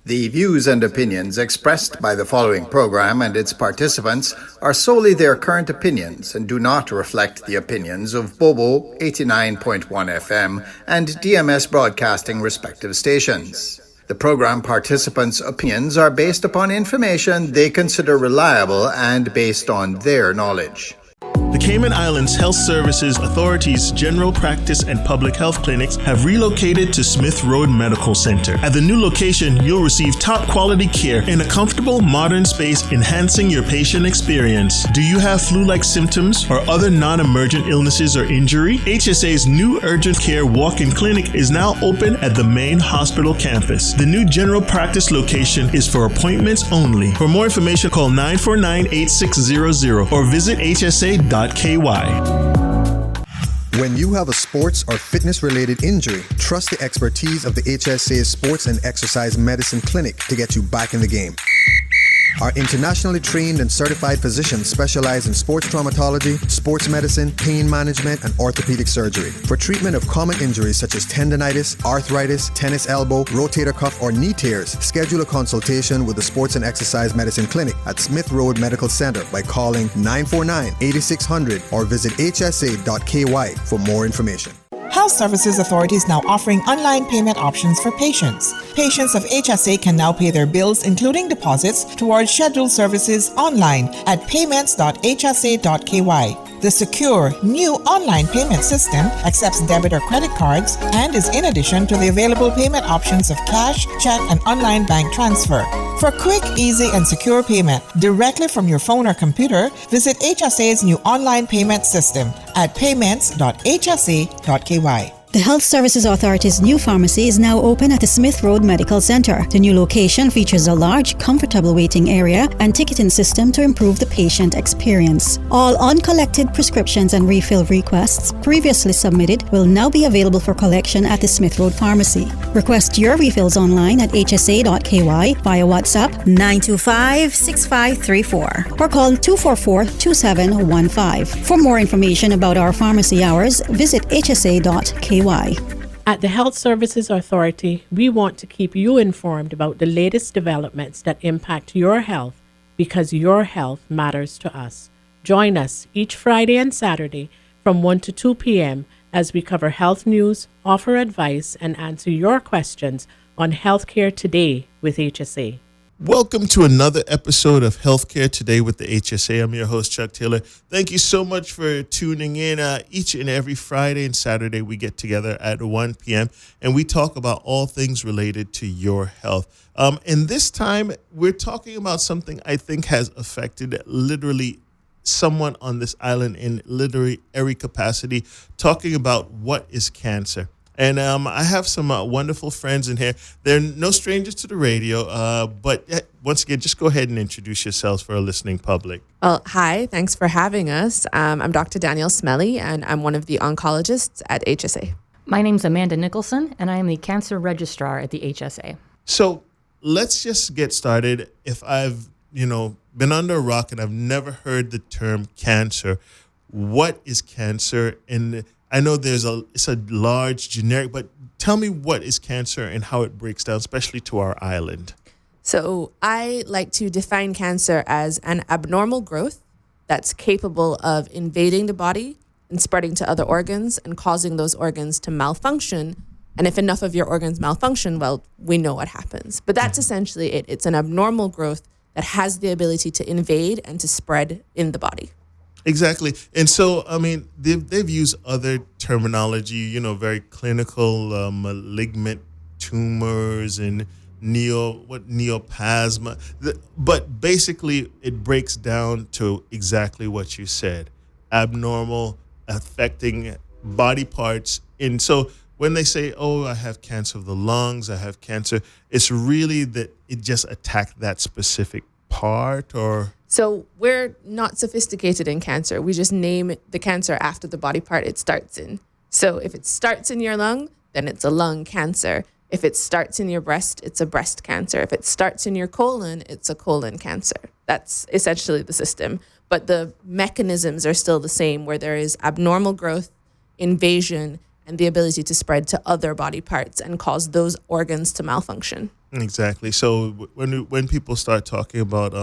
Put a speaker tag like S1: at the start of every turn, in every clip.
S1: The views and opinions expressed by the following program and its participants are solely their current opinions and do not reflect the opinions of Bobo 89.1 FM and DMS Broadcasting respective stations. The program participants' opinions are based upon information they consider reliable and based on their knowledge.
S2: The Cayman Islands Health Services Authority's general practice and public health clinics have relocated to Smith Road Medical Center. At the new location, you'll receive top quality care in a comfortable, modern space, enhancing your patient experience. Do you have flu-like symptoms or other non-emergent illnesses or injury? HSA's new urgent care walk-in clinic is now open at the main hospital campus. The new general practice location is for appointments only. For more information, call 949-8600 or visit hsa.ky.
S3: When you have a sports or fitness-related injury, trust the expertise of the HSA Sports and Exercise Medicine Clinic to get you back in the game. Our internationally trained and certified physicians specialize in sports traumatology, sports medicine, pain management, and orthopedic surgery. For treatment of common injuries such as tendonitis, arthritis, tennis elbow, rotator cuff, or knee tears, schedule a consultation with the Sports and Exercise Medicine Clinic at Smith Road Medical Center by calling 949-8600 or visit hsa.ky for more information.
S4: Health Services Authority is now offering online payment options for patients. Patients of HSA can now pay their bills, including deposits, towards scheduled services online at payments.hsa.ky. The secure, new online payment system accepts debit or credit cards and is in addition to the available payment options of cash, check, and online bank transfer. For quick, easy, and secure payment directly from your phone or computer, visit HSA's new online payment system at payments.hsa.ky.
S5: The Health Services Authority's new pharmacy is now open at the Smith Road Medical Center. The new location features a large, comfortable waiting area and ticketing system to improve the patient experience. All uncollected prescriptions and refill requests previously submitted will now be available for collection at the Smith Road Pharmacy. Request your refills online at hsa.ky via WhatsApp 925-6534 or call 244-2715. For more information about our pharmacy hours, visit hsa.ky.
S6: At the Health Services Authority, we want to keep you informed about the latest developments that impact your health because your health matters to us. Join us each Friday and Saturday from 1 to 2 p.m. as we cover health news, offer advice, and answer your questions on Healthcare Today with HSA.
S2: Welcome to another episode of Healthcare Today with the HSA. I'm your host, Chuck Taylor. Thank you so much for tuning in. Each and every Friday and Saturday, we get together at 1 p.m. and we talk about all things related to your health. And this time, we're talking about something I think has affected literally someone on this island in literally every capacity, talking about what is cancer. And I have some wonderful friends in here. They're no strangers to the radio, but once again, just go ahead and introduce yourselves for a listening public.
S7: Well, hi, thanks for having us. I'm Dr. Danielle Smellie, and I'm one of the oncologists at HSA.
S8: My name's Amanda Nicholson, and I am the cancer registrar at the HSA.
S2: So let's just get started. If I've, been under a rock and I've never heard the term cancer, what is cancer? And I know it's a large generic, but tell me what is cancer and how it breaks down, especially to our island.
S7: So I like to define cancer as an abnormal growth that's capable of invading the body and spreading to other organs and causing those organs to malfunction. And if enough of your organs malfunction, well, we know what happens. But that's essentially it. It's an abnormal growth that has the ability to invade and to spread in the body.
S2: Exactly. And so, I mean, they've used other terminology, very clinical, malignant tumors and neoplasma. But basically, it breaks down to exactly what you said, abnormal, affecting body parts. And so when they say, I have cancer of the lungs, I have cancer, it's really that it just attacked that specific part or...
S7: So we're not sophisticated in cancer. We just name the cancer after the body part it starts in. So if it starts in your lung, then it's a lung cancer. If it starts in your breast, it's a breast cancer. If it starts in your colon, it's a colon cancer. That's essentially the system. But the mechanisms are still the same, where there is abnormal growth, invasion, and the ability to spread to other body parts and cause those organs to malfunction.
S2: Exactly. So when people start talking about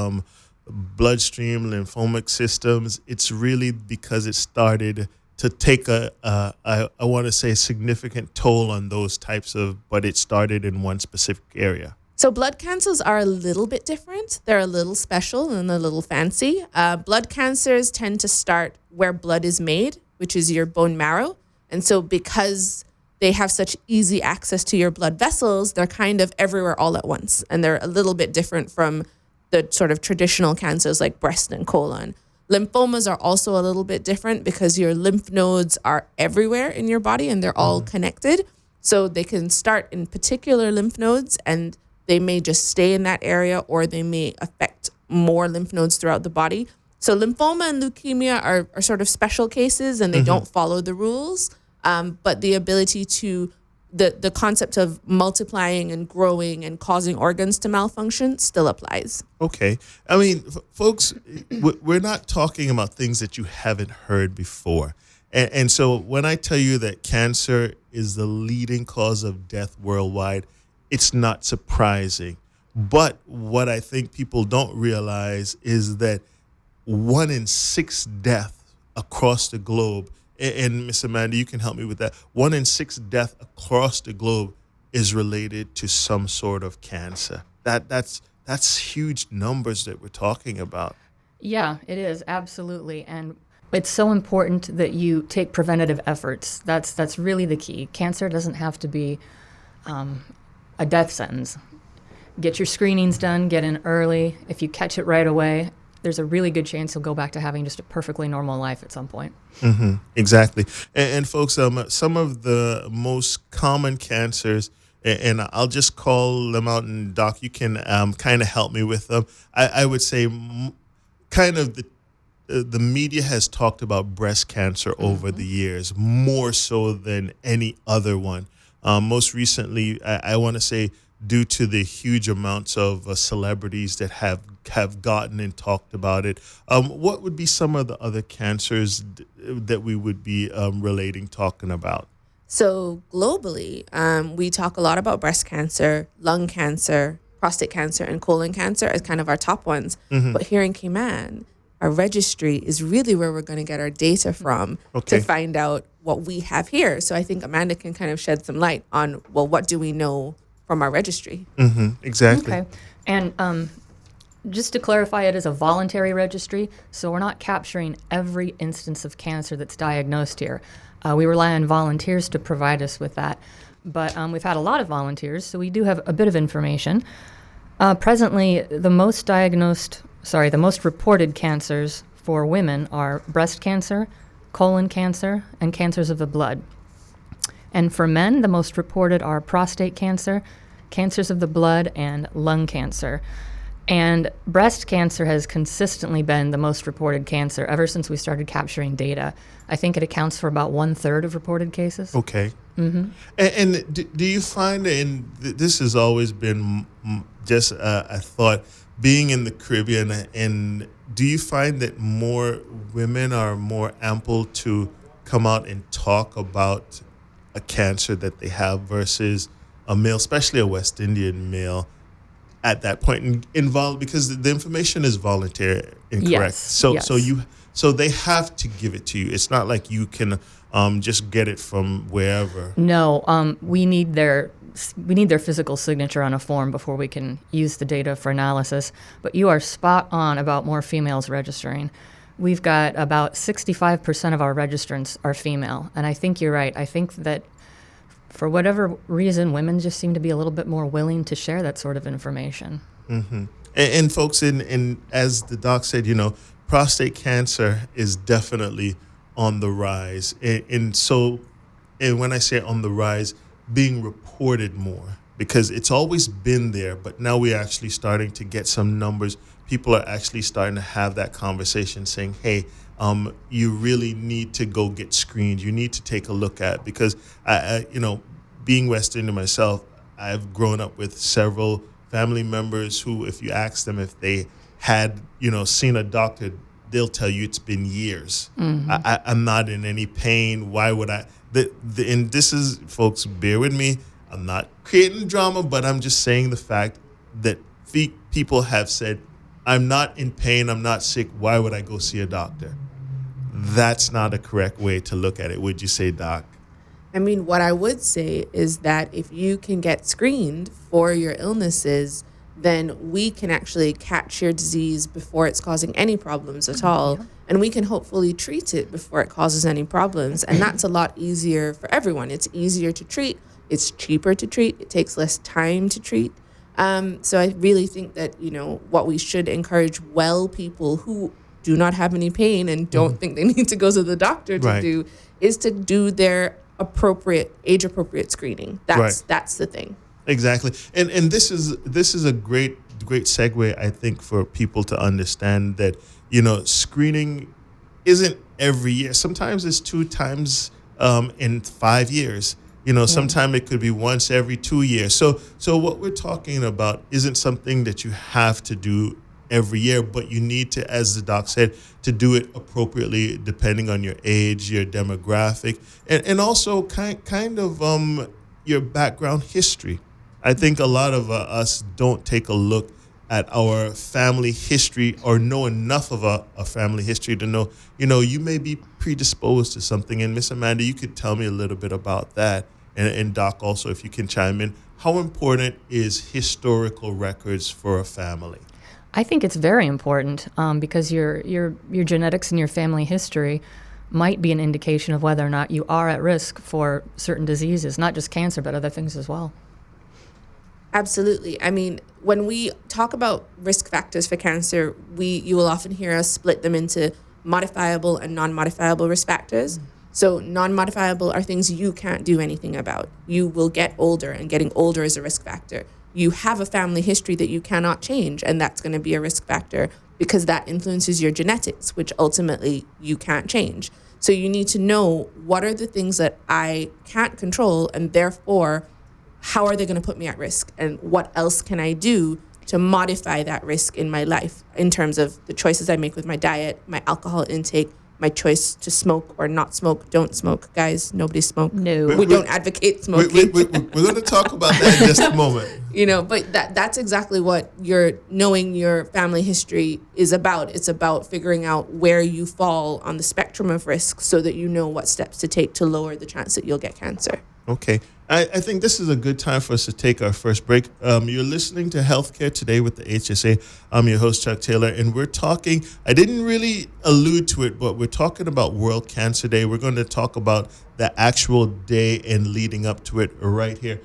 S2: bloodstream lymphomic systems, it's really because it started to take I want to say significant toll on those types of, but it started in one specific area.
S7: So blood cancers are a little bit different. They're a little special and a little fancy. Blood cancers tend to start where blood is made, which is your bone marrow. And so because they have such easy access to your blood vessels, they're kind of everywhere all at once. And they're a little bit different from the sort of traditional cancers like breast and colon. Lymphomas are also a little bit different because your lymph nodes are everywhere in your body and they're all connected. So they can start in particular lymph nodes and they may just stay in that area, or they may affect more lymph nodes throughout the body. So lymphoma and leukemia are sort of special cases and they don't follow the rules. But the ability to, the concept of multiplying and growing and causing organs to malfunction still applies.
S2: Okay. I mean, folks, we're not talking about things that you haven't heard before. And so when I tell you that cancer is the leading cause of death worldwide, it's not surprising. But what I think people don't realize is that 1 in 6 deaths across the globe, and Miss Amanda, you can help me with that, 1 in 6 deaths across the globe is related to some sort of cancer. That's huge numbers that we're talking about.
S8: Yeah, it is, absolutely. And it's so important that you take preventative efforts. That's really the key. Cancer doesn't have to be a death sentence. Get your screenings done, get in early. If you catch it right away, there's a really good chance you'll go back to having just a perfectly normal life at some point.
S2: Mm-hmm. Exactly. And folks, some of the most common cancers, and I'll just call them out, and Doc, you can kind of help me with them. I would say kind of the media has talked about breast cancer over the years, more so than any other one. Most recently, I want to say, due to the huge amounts of celebrities that have gotten and talked about it. What would be some of the other cancers that we would be talking about?
S7: So globally, we talk a lot about breast cancer, lung cancer, prostate cancer, and colon cancer as kind of our top ones. But here in Cayman, our registry is really where we're going to get our data from to find out what we have here. So I think Amanda can kind of shed some light on, well, what do we know from our registry?
S2: Exactly.
S8: Okay. And just to clarify, it is a voluntary registry, so we're not capturing every instance of cancer that's diagnosed here. We rely on volunteers to provide us with that. But we've had a lot of volunteers, so we do have a bit of information. Presently, the most reported cancers for women are breast cancer, colon cancer, and cancers of the blood. And for men, the most reported are prostate cancer, cancers of the blood, and lung cancer. And breast cancer has consistently been the most reported cancer ever since we started capturing data. I think it accounts for about 1/3 of reported cases.
S2: Okay. And do you find, and this has always been just a thought, being in the Caribbean, and do you find that more women are more ample to come out and talk about a cancer that they have versus a male, especially a West Indian male, at that point involved, because the information is voluntary and correct. So they have to give it to you. It's not like you can just get it from wherever.
S8: No, we need their physical signature on a form before we can use the data for analysis. But you are spot on about more females registering. We've got about 65% of our registrants are female, and I think you're right. I think that for whatever reason, women just seem to be a little bit more willing to share that sort of information.
S2: And folks, and as the doc said, prostate cancer is definitely on the rise. And when I say on the rise, being reported more, because it's always been there, but now we're actually starting to get some numbers. People are actually starting to have that conversation saying, hey, you really need to go get screened. You need to take a look at, because being West Indian myself, I've grown up with several family members who, if you ask them if they had, seen a doctor, they'll tell you it's been years. I'm not in any pain. Why would I? And this is, folks, bear with me. I'm not creating drama, but I'm just saying the fact that people have said, I'm not in pain, I'm not sick, why would I go see a doctor? That's not a correct way to look at it, would you say, Doc?
S7: I mean, what I would say is that if you can get screened for your illnesses, then we can actually catch your disease before it's causing any problems at all. And we can hopefully treat it before it causes any problems. And that's a lot easier for everyone. It's easier to treat. It's cheaper to treat. It takes less time to treat. So I really think that, what we should encourage people who do not have any pain and don't think they need to go to the doctor to do is to do their age-appropriate screening. That's the thing.
S2: Exactly. And this is a great segue, I think, for people to understand that, screening isn't every year. Sometimes it's 2 times in 5 years. Sometimes it could be once every 2 years. So what we're talking about isn't something that you have to do every year, but you need to, as the doc said, to do it appropriately depending on your age, your demographic, and also kind of your background history. I think a lot of us don't take a look at our family history or know enough of a family history to know, you may be predisposed to something. And Miss Amanda, you could tell me a little bit about that. And Doc also, if you can chime in, how important is historical records for a family?
S8: I think it's very important because your genetics and your family history might be an indication of whether or not you are at risk for certain diseases, not just cancer, but other things as well.
S7: Absolutely. I mean, when we talk about risk factors for cancer, you will often hear us split them into modifiable and non-modifiable risk factors. So non-modifiable are things you can't do anything about. You will get older, and getting older is a risk factor. You have a family history that you cannot change, and that's going to be a risk factor because that influences your genetics, which ultimately you can't change. So you need to know, what are the things that I can't control, and therefore, how are they going to put me at risk? And what else can I do to modify that risk in my life in terms of the choices I make with my diet, my alcohol intake, my choice to smoke or not smoke. Don't smoke, guys. Nobody smoke.
S8: No.
S7: We don't advocate smoking.
S2: We're going to talk about that in just a moment.
S7: But that's exactly what knowing your family history is about. It's about figuring out where you fall on the spectrum of risk so that you know what steps to take to lower the chance that you'll get cancer.
S2: Okay. I think this is a good time for us to take our first break. You're listening to Healthcare Today with the HSA. I'm your host, Chuck Taylor, and we're talking, I didn't really allude to it, but we're talking about World Cancer Day. We're going to talk about the actual day and leading up to it right here.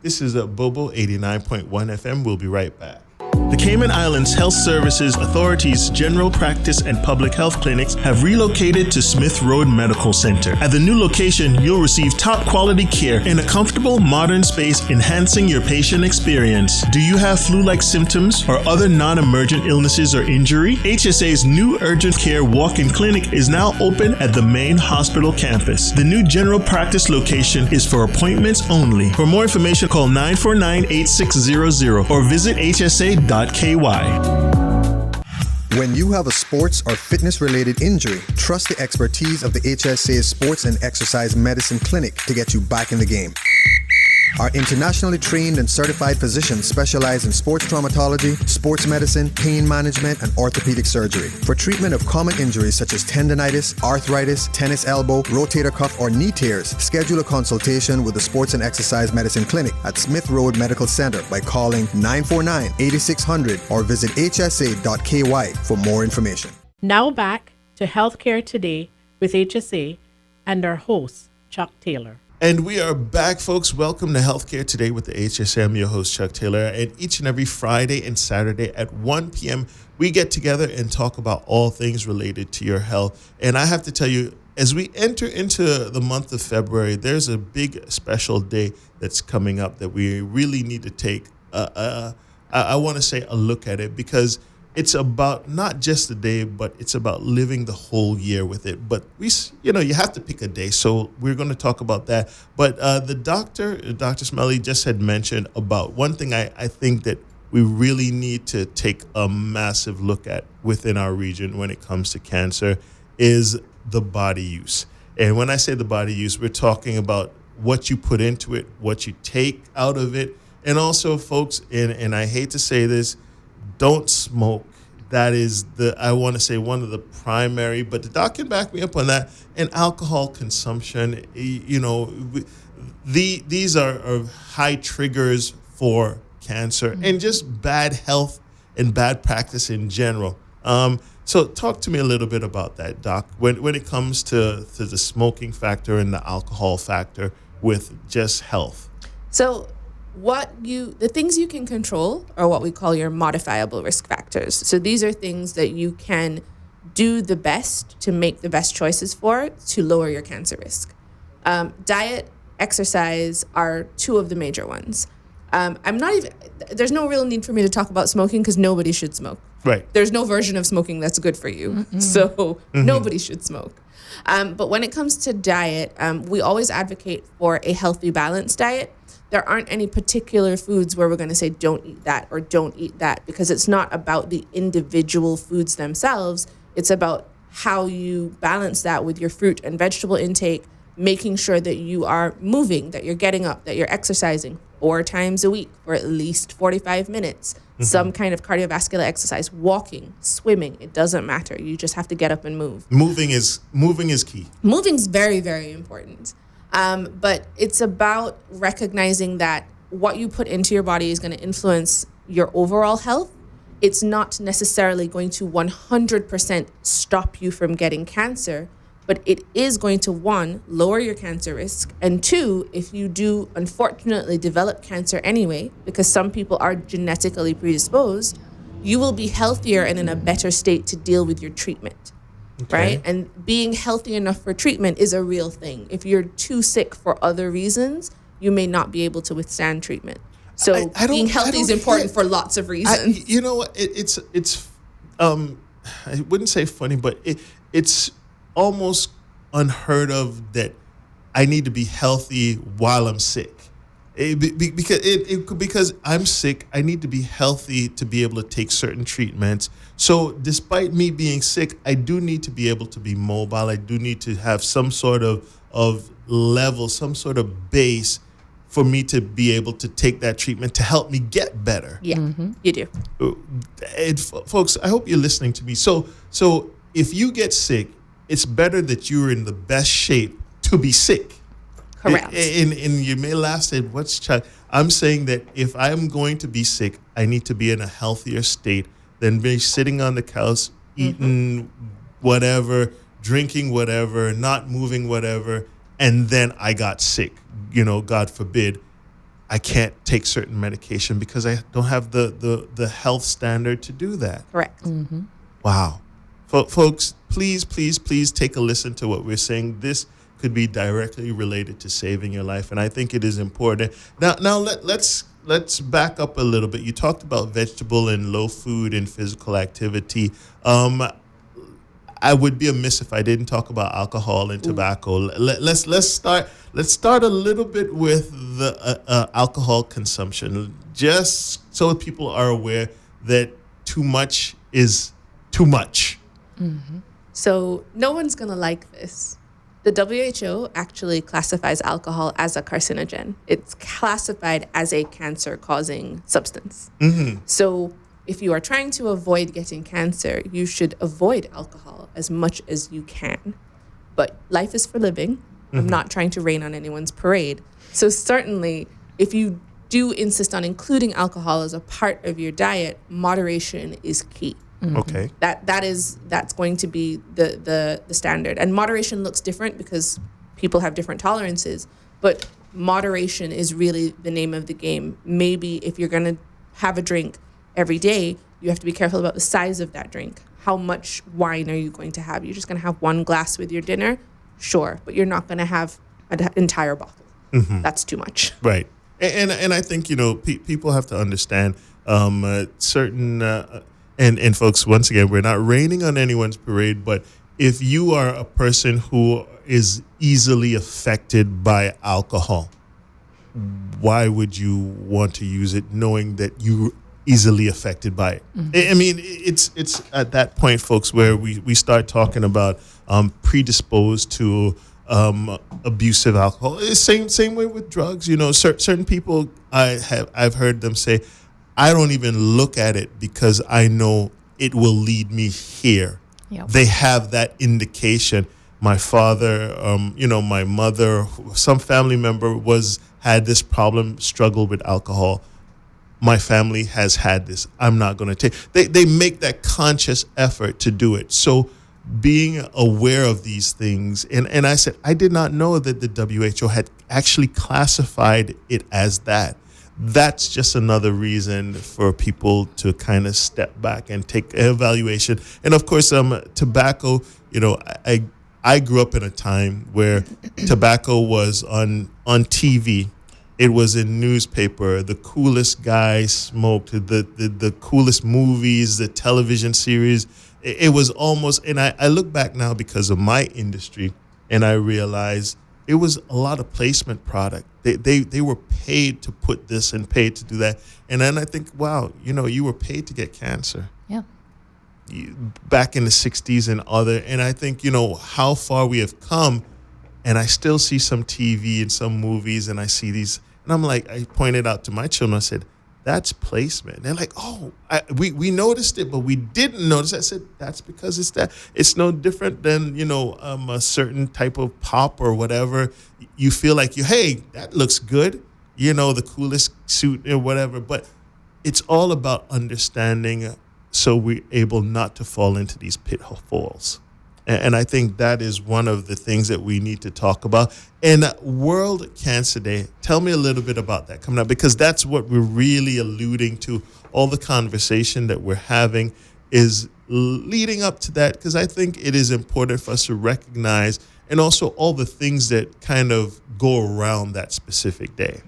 S2: This is Bobo 89.1 FM. We'll be right back. The Cayman Islands Health Services Authority's general practice and public health clinics have relocated to Smith Road Medical Center. At the new location, you'll receive top quality care in a comfortable, modern space, enhancing your patient experience. Do you have flu-like symptoms or other non-emergent illnesses or injury? HSA's new urgent care walk-in clinic is now open at the main hospital campus. The new general practice location is for appointments only. For more information, call 949-8600 or visit hsa.ky.
S3: When you have a sports or fitness-related injury, trust the expertise of the HSA Sports and Exercise Medicine Clinic to get you back in the game. Our internationally trained and certified physicians specialize in sports traumatology, sports medicine, pain management, and orthopedic surgery. For treatment of common injuries such as tendonitis, arthritis, tennis elbow, rotator cuff, or knee tears, schedule a consultation with the Sports and Exercise Medicine Clinic at Smith Road Medical Center by calling 949-8600 or visit hsa.ky for more information.
S6: Now back to Healthcare Today with HSA and our host, Chuck Taylor.
S2: And we are back, folks. Welcome to Healthcare Today with the HSA. I'm your host, Chuck Taylor. And each and every Friday and Saturday at 1 p.m., we get together and talk about all things related to your health. And I have to tell you, as we enter into the month of February, there's a big special day that's coming up that we really need to take, I want to say, a look at it, because it's about not just the day, but it's about living the whole year with it. But you have to pick a day, so we're going to talk about that. But Dr. Smellie just had mentioned about one thing I think that we really need to take a massive look at within our region when it comes to cancer is the body use. And when I say the body use, we're talking about what you put into it, what you take out of it. And also, folks, and I hate to say this, don't smoke. That is I want to say one of the primary, but the doc can back me up on that. And alcohol consumption, these are high triggers for cancer and just bad health and bad practice in general. So talk to me a little bit about that, Doc, when it comes to the smoking factor and the alcohol factor with just health.
S7: So the things you can control are what we call your modifiable risk factors. So these are things that you can do the best to make the best choices for to lower your cancer risk. Diet, exercise are two of the major ones. There's no real need for me to talk about smoking because nobody should smoke.
S2: Right.
S7: There's no version of smoking that's good for you. Mm-mm. So nobody should smoke. But when it comes to diet, we always advocate for a healthy, balanced diet. There aren't any particular foods where we're going to say don't eat that or don't eat that, because it's not about the individual foods themselves. It's about how you balance that with your fruit and vegetable intake, making sure that you are moving, that you're getting up, that you're exercising 4 times a week for at least 45 minutes, some kind of cardiovascular exercise, walking, swimming, it doesn't matter. You just have to get up and move.
S2: Moving is key.
S7: Moving's very, very important. But it's about recognizing that what you put into your body is going to influence your overall health. It's not necessarily going to 100% stop you from getting cancer, but it is going to, 1, lower your cancer risk, and 2, if you do unfortunately develop cancer anyway, because some people are genetically predisposed, you will be healthier and in a better state to deal with your treatment. Okay. Right? And being healthy enough for treatment is a real thing. If you're too sick for other reasons, you may not be able to withstand treatment. So being healthy is important for lots of reasons.
S2: You know what? It's I wouldn't say funny, but it's almost unheard of that I need to be healthy while I'm sick. Because I'm sick, I need to be healthy to be able to take certain treatments. So despite me being sick, I do need to be able to be mobile. I do need to have some sort of level, some sort of base for me to be able to take that treatment to help me get better.
S7: Yeah, you do.
S2: And folks, I hope you're listening to me. So if you get sick, it's better that you're in the best shape to be sick.
S7: Correct.
S2: And you may laugh, say, what's Chuck? I'm saying that if I'm going to be sick, I need to be in a healthier state than be sitting on the couch, eating whatever, drinking whatever, not moving whatever, and then I got sick. God forbid, I can't take certain medication because I don't have the health standard to do that.
S7: Correct.
S8: Mm-hmm.
S2: Wow. Folks, please take a listen to what we're saying. This could be directly related to saving your life, and I think it is important. Now let's back up a little bit. You talked about vegetable and low food and physical activity. I would be amiss if I didn't talk about alcohol and tobacco. Let's start a little bit with the alcohol consumption, just so people are aware that too much is too much.
S7: Mm-hmm. So no one's gonna like this. The WHO actually classifies alcohol as a carcinogen. It's classified as a cancer-causing substance. Mm-hmm. So if you are trying to avoid getting cancer, you should avoid alcohol as much as you can. But life is for living. Mm-hmm. I'm not trying to rain on anyone's parade. So certainly, if you do insist on including alcohol as a part of your diet, moderation is key.
S2: Mm-hmm. Okay.
S7: That's going to be the standard. And moderation looks different because people have different tolerances, but moderation is really the name of the game. Maybe if you're going to have a drink every day, you have to be careful about the size of that drink. How much wine are you going to have? You're just going to have 1 glass with your dinner? Sure, but you're not going to have an entire bottle. Mm-hmm. That's too much.
S2: Right. And I think, people have to understand certain... And folks, once again, we're not raining on anyone's parade, but if you are a person who is easily affected by alcohol, why would you want to use it knowing that you're easily affected by it? Mm-hmm. I mean, it's at that point, folks, where we start talking about predisposed to abusive alcohol. It's same way with drugs. You know, certain people I've heard them say, I don't even look at it because I know it will lead me here.
S8: Yep.
S2: They have that indication. My father, my mother, some family member had this problem, struggled with alcohol. My family has had this. I'm not going to take. They make that conscious effort to do it. So being aware of these things, and I said, I did not know that the WHO had actually classified it as that. That's just another reason for people to kind of step back and take an evaluation. And of course, tobacco, I grew up in a time where tobacco was on TV. It was in newspaper. The coolest guy smoked, the coolest movies, the television series. It was almost, and I look back now because of my industry, and I realize it was a lot of placement product. They were paid to put this and paid to do that. And then I think, wow, you were paid to get cancer.
S8: Yeah.
S2: Back in the 60s and I think, how far we have come. And I still see some TV and some movies, and I see these, and I'm like, I pointed out to my children, I said, that's placement. They're like, oh, we noticed it, but we didn't notice it. I said, that's because it's that. It's no different than, a certain type of pop or whatever. You feel like hey, that looks good, the coolest suit or whatever. But it's all about understanding so we're able not to fall into these pitfalls. And I think that is one of the things that we need to talk about. And World Cancer Day, tell me a little bit about that coming up, because that's what we're really alluding to. All the conversation that we're having is leading up to that, because I think it is important for us to recognize, and also all the things that kind of go around that specific day.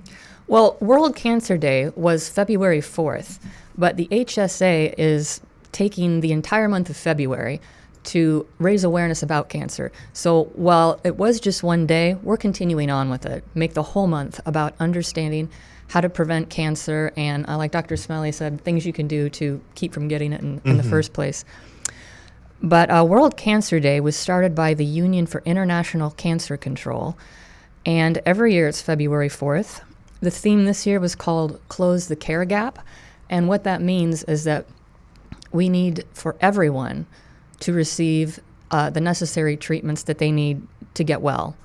S8: Well, World Cancer Day was February 4th, but the HSA is taking the entire month of February to raise awareness about cancer. So while it was just one day, we're continuing on with it. Make the whole month about understanding how to prevent cancer, and like Dr. Smellie said, things you can do to keep from getting it in the first place. But World Cancer Day was started by the Union for International Cancer Control, and every year it's February 4th. The theme this year was called Close the Care Gap, and what that means is that we need for everyone to receive the necessary treatments that they need to get well.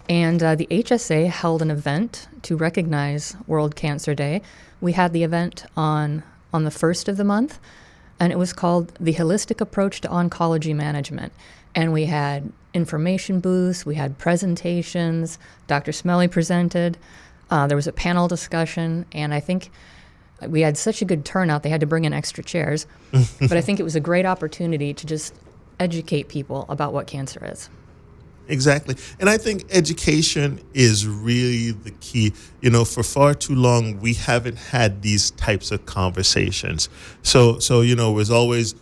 S8: And the HSA held an event to recognize World Cancer Day. We had the event on the first of the month, and it was called The Holistic Approach to Oncology Management. And we had information booths, we had presentations, Dr. Smellie presented, there was a panel discussion, and I think we had such a good turnout, they had to bring in extra chairs. But I think it was a great opportunity to just educate people about what cancer is.
S2: Exactly. And I think education is really the key. For far too long, we haven't had these types of conversations. So it was always,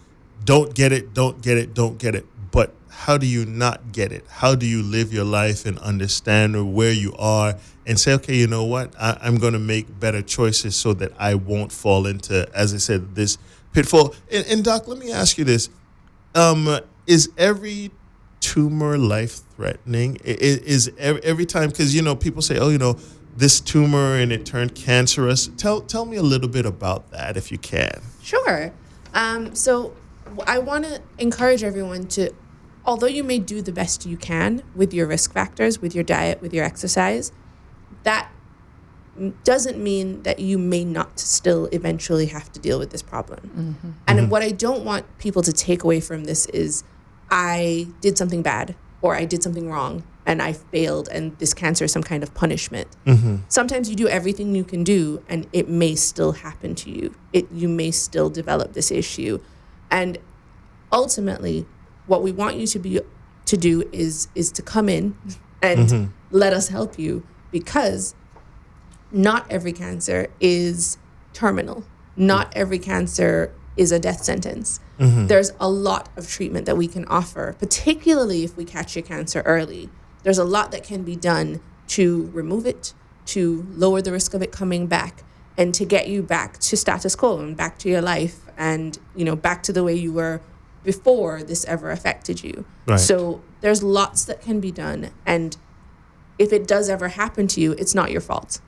S2: don't get it, don't get it, don't get it. But how do you not get it? How do you live your life and understand where you are and say, okay, you know what? I'm going to make better choices so that I won't fall into, as I said, this pitfall. And Doc, let me ask you this. Is every tumor life-threatening? Is every time, because, people say, this tumor and it turned cancerous. Tell me a little bit about that if you can.
S7: Sure. So I want to encourage everyone to, although you may do the best you can with your risk factors, with your diet, with your exercise, that doesn't mean that you may not still eventually have to deal with this problem. Mm-hmm. And what I don't want people to take away from this is, I did something bad or I did something wrong and I failed and this cancer is some kind of punishment. Mm-hmm. Sometimes you do everything you can do and it may still happen to you. You may still develop this issue. And ultimately, what we want you to do is to come in and let us help you, because not every cancer is terminal. Not every cancer is a death sentence. There's a lot of treatment that we can offer, particularly if we catch your cancer early. There's a lot that can be done to remove it, to lower the risk of it coming back, and to get you back to status quo and back to your life and, back to the way you were before this ever affected you.
S2: Right.
S7: So there's lots that can be done. And if it does ever happen to you, it's not your fault.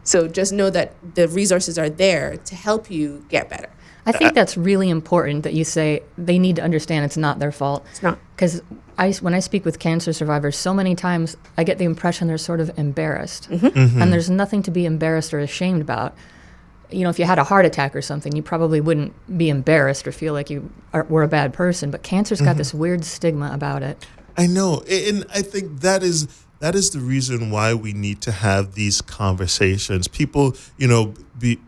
S7: So just know that the resources are there to help you get better.
S8: I think that's really important that you say they need to understand it's not their fault.
S7: It's not.
S8: Because when I speak with cancer survivors, so many times I get the impression they're sort of embarrassed. And there's nothing to be embarrassed or ashamed about. You know, if you had a heart attack or something, you probably wouldn't be embarrassed or feel like you were a bad person. But cancer's got this weird stigma about it.
S2: I know. And I think that is the reason why we need to have these conversations. People, you know,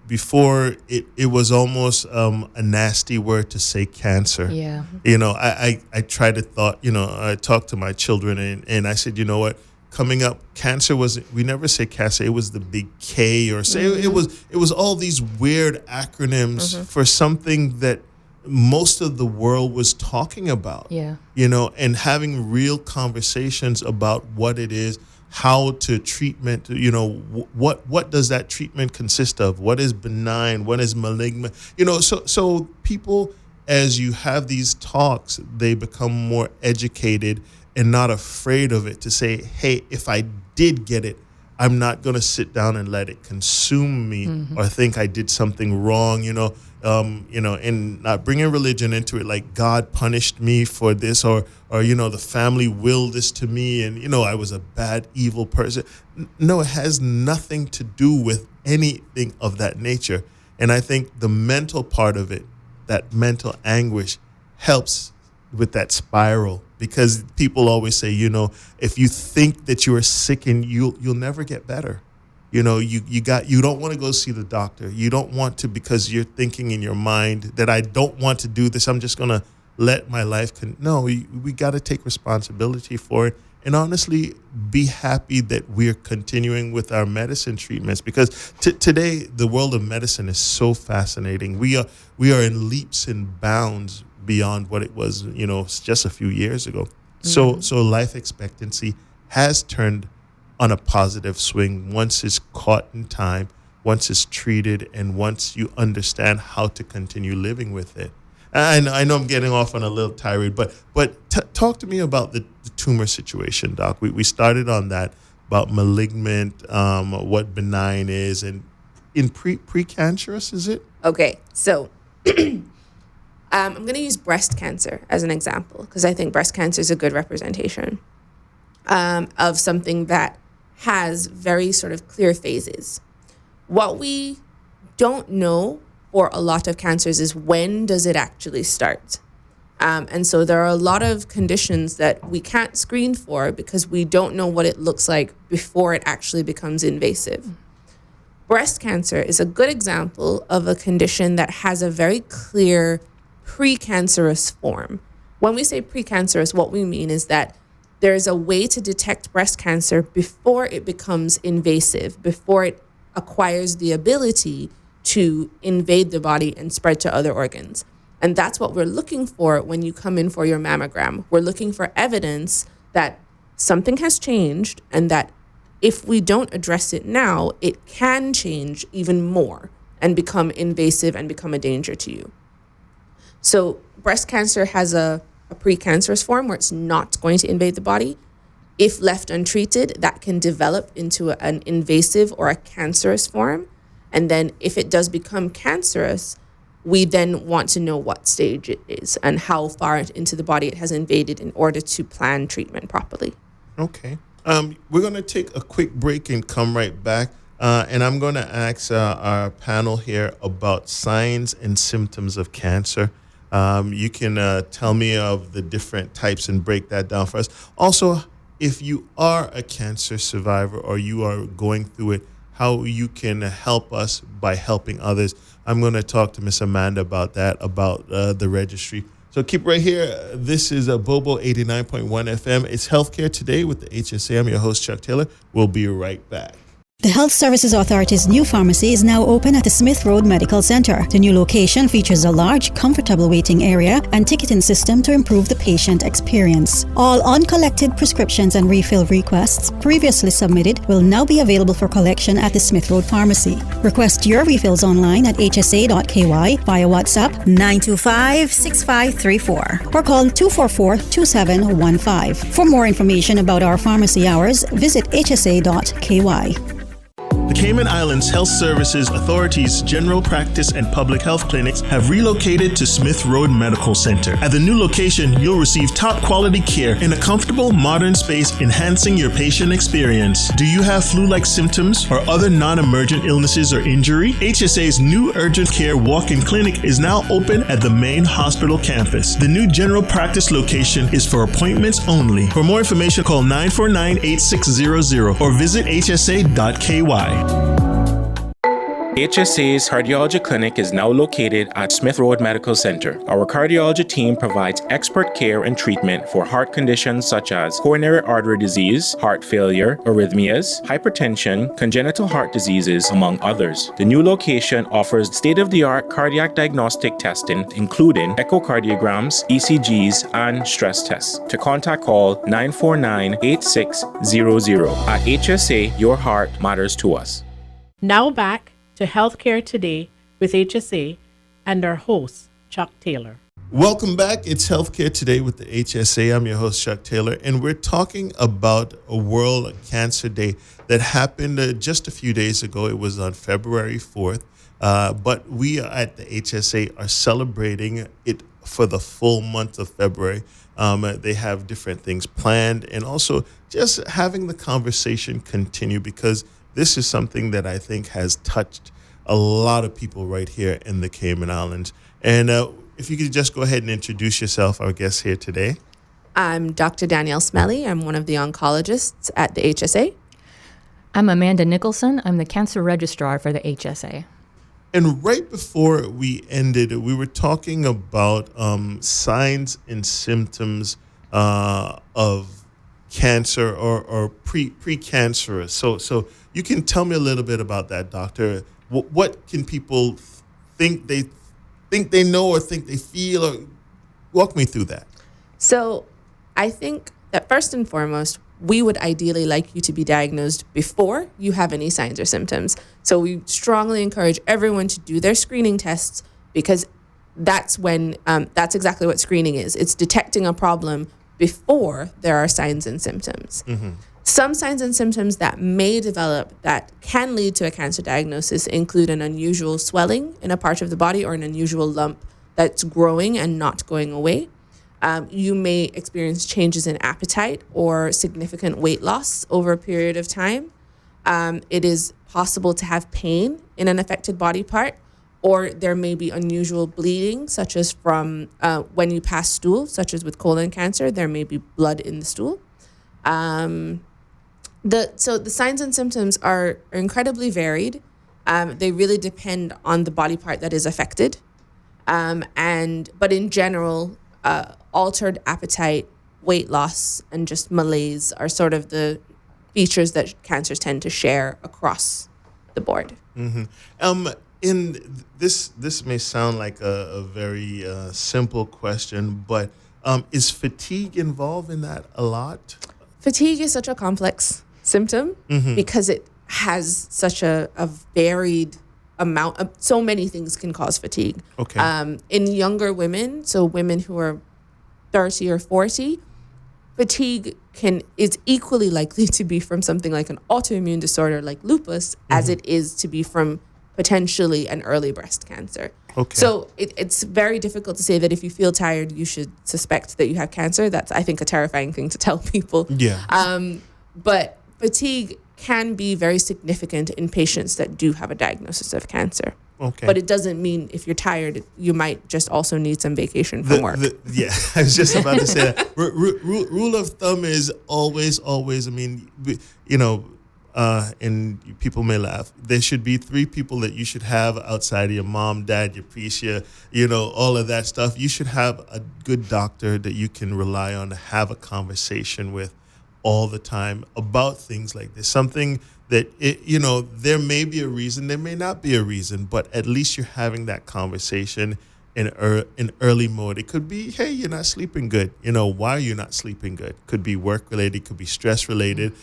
S2: before it was almost a nasty word to say cancer.
S8: Yeah.
S2: You know, I try to I talked to my children and I said, you know what, coming up, cancer we never say cancer, it was the big K or say it was all these weird acronyms for something that most of the world was talking about.
S8: Yeah.
S2: You know, and having real conversations about what it is, how to treatment, you know, what does that treatment consist of? What is benign? What is malignant? You know, so people, as you have these talks, they become more educated and not afraid of it to say, hey, if I did get it, I'm not going to sit down and let it consume me or think I did something wrong, you know, and not bringing religion into it, like God punished me for this or, you know, the family willed this to me and, you know, I was a bad, evil person. No, it has nothing to do with anything of that nature. And I think the mental part of it, that mental anguish helps with that spiral, because people always say, you know, if you think that you are sick and you'll never get better. You know, you don't want to go see the doctor. You don't want to, because you're thinking in your mind that I don't want to do this. I'm just going to let my life no, we got to take responsibility for it. And honestly, be happy that we're continuing with our medicine treatments, because today the world of medicine is so fascinating. We are in leaps and bounds beyond what it was, you know, just a few years ago. So life expectancy has turned on a positive swing once it's caught in time, once it's treated, and once you understand how to continue living with it. And I know I'm getting off on a little tirade, but talk to me about the tumor situation, Doc. We started on that, about malignant, what benign is, and in precancerous, is it?
S7: Okay, so I'm going to use breast cancer as an example, because I think breast cancer is a good representation of something that has very sort of clear phases. What we don't know for a lot of cancers is when does it actually start? And so there are a lot of conditions that we can't screen for because we don't know what it looks like before it actually becomes invasive. Breast cancer is a good example of a condition that has a very clear precancerous form. When we say precancerous, what we mean is that there's a way to detect breast cancer before it becomes invasive, before it acquires the ability to invade the body and spread to other organs. And that's what we're looking for when you come in for your mammogram. We're looking for evidence that something has changed and that if we don't address it now, it can change even more and become invasive and become a danger to you. So breast cancer has a precancerous form where it's not going to invade the body. If left untreated, that can develop into an invasive or a cancerous form. And then if it does become cancerous, we then want to know what stage it is and how far into the body it has invaded in order to plan treatment properly.
S2: Okay. We're going to take a quick break and come right back. And I'm going to ask our panel here about signs and symptoms of cancer. You can tell me of the different types and break that down for us. Also, if you are a cancer survivor or you are going through it, how you can help us by helping others. I'm going to talk to Miss Amanda about that, about the registry. So keep right here. This is Bobo 89.1 FM. It's Healthcare Today with the HSA. I'm your host, Chuck Taylor. We'll be right back.
S5: The Health Services Authority's new pharmacy is now open at the Smith Road Medical Center. The new location features a large, comfortable waiting area and ticketing system to improve the patient experience. All uncollected prescriptions and refill requests previously submitted will now be available for collection at the Smith Road Pharmacy. Request your refills online at hsa.ky via WhatsApp 925-6534 or call 244-2715. For more information about our pharmacy hours, visit hsa.ky.
S2: The Cayman Islands Health Services Authority's general practice and public health clinics have relocated to Smith Road Medical Center. At the new location, you'll receive top quality care in a comfortable, modern space, enhancing your patient experience. Do you have flu-like symptoms or other non-emergent illnesses or injury? HSA's new urgent care walk-in clinic is now open at the main hospital campus. The new general practice location is for appointments only. For more information, call 949-8600 or visit hsa.ky.
S9: HSA's cardiology clinic is now located at Smith Road Medical Center. Our cardiology team provides expert care and treatment for heart conditions such as coronary artery disease, heart failure, arrhythmias, hypertension, congenital heart diseases, among others. The new location offers state-of-the-art cardiac diagnostic testing, including echocardiograms, ECGs, and stress tests. To contact, call 949-8600. At HSA, your heart matters to us.
S6: Now back to Healthcare Today with HSA and our host, Chuck Taylor.
S2: Welcome back. It's Healthcare Today with the HSA. I'm your host, Chuck Taylor, and we're talking about a World Cancer Day that happened just a few days ago. It was on February 4th, but we at the HSA are celebrating it for the full month of February. They have different things planned, and also just having the conversation continue, because this is something that I think has touched a lot of people right here in the Cayman Islands. And if you could just go ahead and introduce yourself, our guest here today.
S7: I'm Dr. Danielle Smellie. I'm one of the oncologists at the HSA.
S8: I'm Amanda Nicholson. I'm the cancer registrar for the HSA.
S2: And right before we ended, we were talking about signs and symptoms of cancer or precancerous. So you can tell me a little bit about that, doctor. What can people think they know or think they feel? Or walk me through that.
S7: So I think that first and foremost, we would ideally like you to be diagnosed before you have any signs or symptoms. So we strongly encourage everyone to do their screening tests, because that's when that's exactly what screening is. It's detecting a problem before there are signs and symptoms. Mm-hmm. Some signs and symptoms that may develop that can lead to a cancer diagnosis include an unusual swelling in a part of the body or an unusual lump that's growing and not going away. You may experience changes in appetite or significant weight loss over a period of time. It is possible to have pain in an affected body part, or there may be unusual bleeding, such as from when you pass stool, such as with colon cancer, there may be blood in the stool. So the signs and symptoms are incredibly varied. They really depend on the body part that is affected. But in general, altered appetite, weight loss, and just malaise are sort of the features that cancers tend to share across the board.
S2: Mm-hmm. In this may sound like a very simple question, but is fatigue involved in that a lot?
S7: Fatigue is such a complex symptom because it has such a varied amount of, so many things can cause fatigue.
S2: Okay.
S7: In younger women, so women who are 30 or 40, fatigue is equally likely to be from something like an autoimmune disorder like lupus as it is to be from potentially an early breast cancer.
S2: Okay.
S7: So it's very difficult to say that if you feel tired, you should suspect that you have cancer. That's, I think, a terrifying thing to tell people.
S2: Yeah.
S7: But fatigue can be very significant in patients that do have a diagnosis of cancer.
S2: Okay.
S7: But it doesn't mean if you're tired, you might just also need some vacation from work.
S2: Yeah, I was just about to say that. Rule of thumb is always, I mean, and people may laugh, there should be 3 people that you should have outside of your mom, dad, your priest, all of that stuff. You should have a good doctor that you can rely on to have a conversation with all the time about things like this. Something that there may be a reason, there may not be a reason, but at least you're having that conversation in early mode. It could be, hey, you're not sleeping good. Why are you not sleeping good? Could be work related, could be stress related.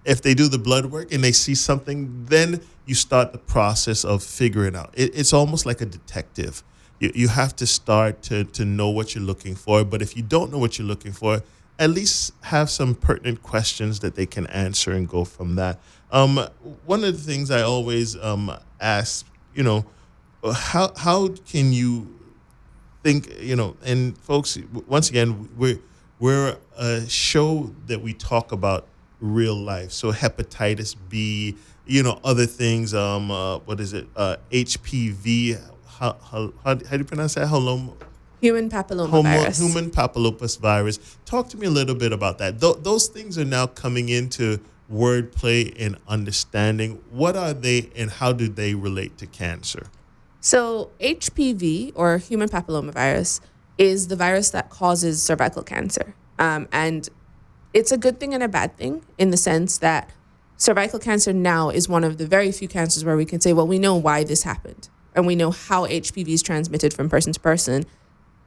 S2: If they do the blood work and they see something, then you start the process of figuring out. It's almost like a detective. You have to start to know what you're looking for. But if you don't know what you're looking for, at least have some pertinent questions that they can answer and go from that. One of the things I always ask, how can you think, and folks, once again, we're a show that we talk about real life. So hepatitis B, other things, what is it? HPV, how do you pronounce that?
S7: Human papillomavirus.
S2: Human papillomavirus. Talk to me a little bit about that. Those things are now coming into wordplay and understanding. What are they and how do they relate to cancer?
S7: So HPV, or human papillomavirus, is the virus that causes cervical cancer. And it's a good thing and a bad thing in the sense that cervical cancer now is one of the very few cancers where we can say, well, we know why this happened. And we know how HPV is transmitted from person to person.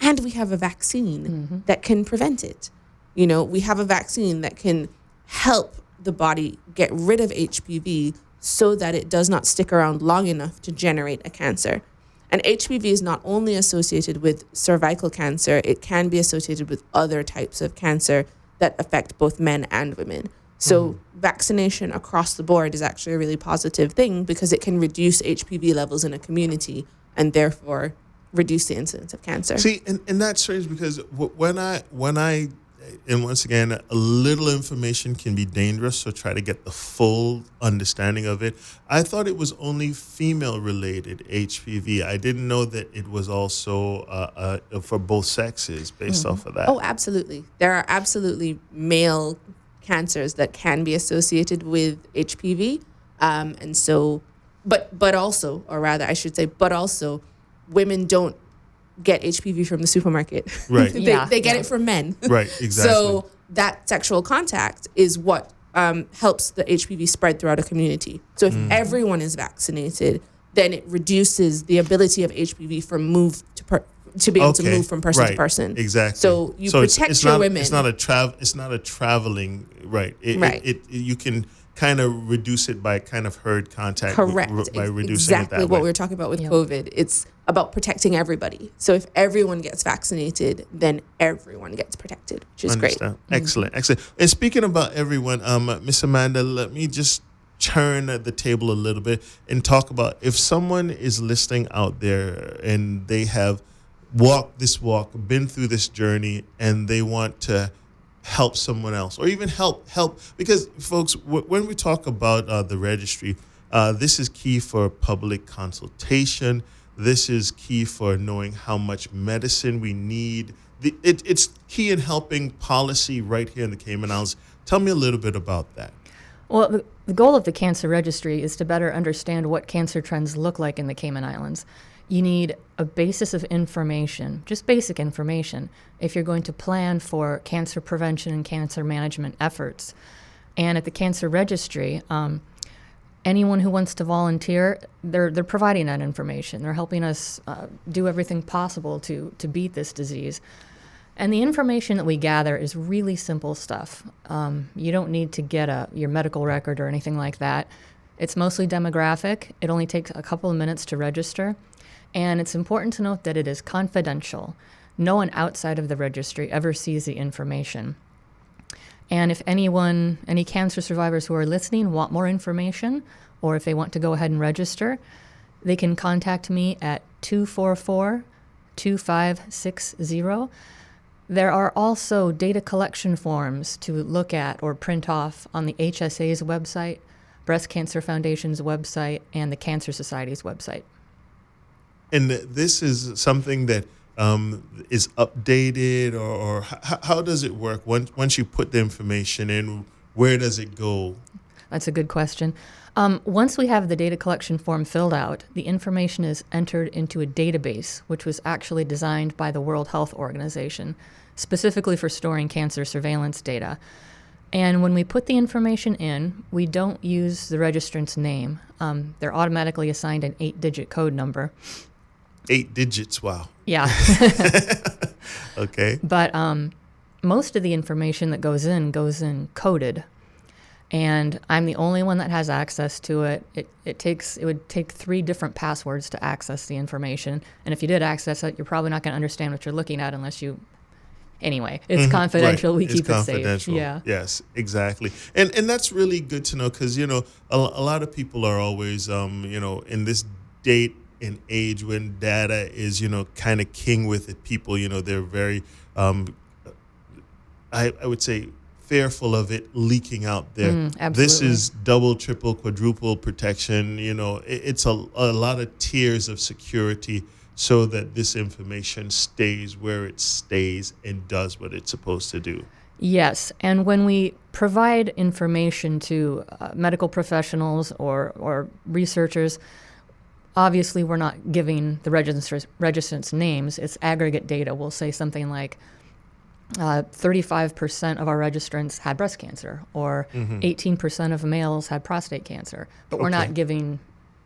S7: And we have a vaccine that can prevent it. We have a vaccine that can help the body get rid of HPV so that it does not stick around long enough to generate a cancer. And HPV is not only associated with cervical cancer, it can be associated with other types of cancer that affect both men and women. So vaccination across the board is actually a really positive thing because it can reduce HPV levels in a community and therefore reduce the incidence of cancer.
S2: See, and that's strange because when I and once again, a little information can be dangerous, so try to get the full understanding of it. I thought it was only female-related HPV. I didn't know that it was also for both sexes based off of that.
S7: Oh, absolutely. There are absolutely male cancers that can be associated with HPV. And so, but also, or rather I should say, but also, women don't get HPV from the supermarket.
S2: Right.
S7: They get it from men.
S2: Right, exactly.
S7: So that sexual contact is what helps the HPV spread throughout a community. So if everyone is vaccinated, then it reduces the ability of HPV to be able to move from person to person.
S2: Exactly.
S7: So you protect your women.
S2: It's not a traveling, right. You can kind of reduce it by kind of herd contact.
S7: Correct.
S2: By reducing
S7: exactly
S2: it that
S7: what
S2: way.
S7: we were talking about with COVID. It's about protecting everybody. So if everyone gets vaccinated, then everyone gets protected, which is great.
S2: Excellent. And speaking about everyone, Miss Amanda, let me just turn the table a little bit and talk about if someone is listening out there and they have walked this walk, been through this journey, and they want to help someone else or even help because folks, when we talk about the registry, this is key for public consultation. This is key for knowing how much medicine we need. It's key in helping policy right here in the Cayman Islands. Tell me a little bit about that.
S8: Well, the goal of the Cancer Registry is to better understand what cancer trends look like in the Cayman Islands. You need a basis of information, just basic information, if you're going to plan for cancer prevention and cancer management efforts. And at the Cancer Registry, anyone who wants to volunteer, they're providing that information. They're helping us do everything possible to beat this disease. And the information that we gather is really simple stuff. You don't need to get your medical record or anything like that. It's mostly demographic. It only takes a couple of minutes to register. And it's important to note that it is confidential. No one outside of the registry ever sees the information. And if any cancer survivors who are listening want more information, or if they want to go ahead and register, they can contact me at 244-2560. There are also data collection forms to look at or print off on the HSA's website, Breast Cancer Foundation's website, and the Cancer Society's website.
S2: And this is something that is updated, or how does it work? Once you put the information in, where does it go?
S8: That's a good question. Once we have the data collection form filled out, the information is entered into a database, which was actually designed by the World Health Organization, specifically for storing cancer surveillance data. And when we put the information in, we don't use the registrant's name. They're automatically assigned an 8-digit code number.
S2: 8 digits, wow.
S8: Yeah.
S2: Okay.
S8: But most of the information that goes in coded. And I'm the only one that has access to it. It would take 3 different passwords to access the information. And if you did access it, you're probably not going to understand what you're looking at unless you... Anyway, it's confidential.
S2: Right.
S8: We
S2: It's
S8: keep it
S2: confidential.
S8: safe. Yeah.
S2: Yes, exactly. And that's really good to know because, a lot of people are always, in this date and age when data is, kind of king with it. People, they're very, I would say, fearful of it leaking out there.
S8: Absolutely.
S2: This is double, triple, quadruple protection. It's a lot of tiers of security so that this information stays where it stays and does what it's supposed to do.
S8: Yes, and when we provide information to medical professionals or researchers, obviously we're not giving the registrants names. It's aggregate data. We'll say something like 35% of our registrants had breast cancer, or 18% of males had prostate cancer. But we're not giving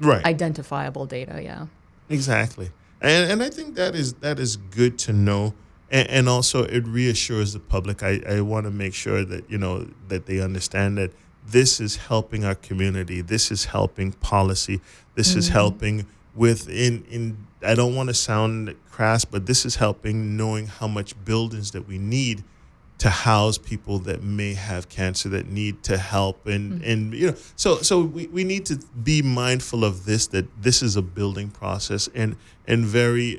S8: identifiable data, yeah.
S2: Exactly. And I think that is good to know. And also it reassures the public. I want to make sure that, that they understand that this is helping our community. This is helping policy. This is helping with, I don't want to sound crass, but this is helping knowing how much buildings that we need to house people that may have cancer that need to help. So we need to be mindful of this, that this is a building process and very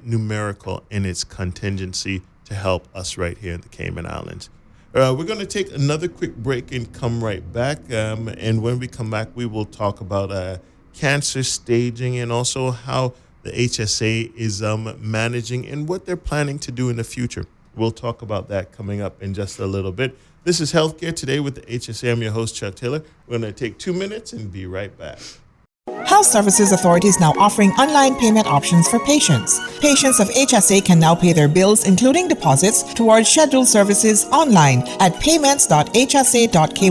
S2: numerical in its contingency to help us right here in the Cayman Islands. We're going to take another quick break and come right back. And when we come back, we will talk about cancer staging and also how the HSA is managing and what they're planning to do in the future. We'll talk about that coming up in just a little bit. This is Healthcare Today with the HSA. I'm your host, Chuck Taylor. We're going to take 2 minutes and be right back.
S4: Health Services Authority is now offering online payment options for patients. Patients of HSA can now pay their bills, including deposits, towards scheduled services online at payments.hsa.ky.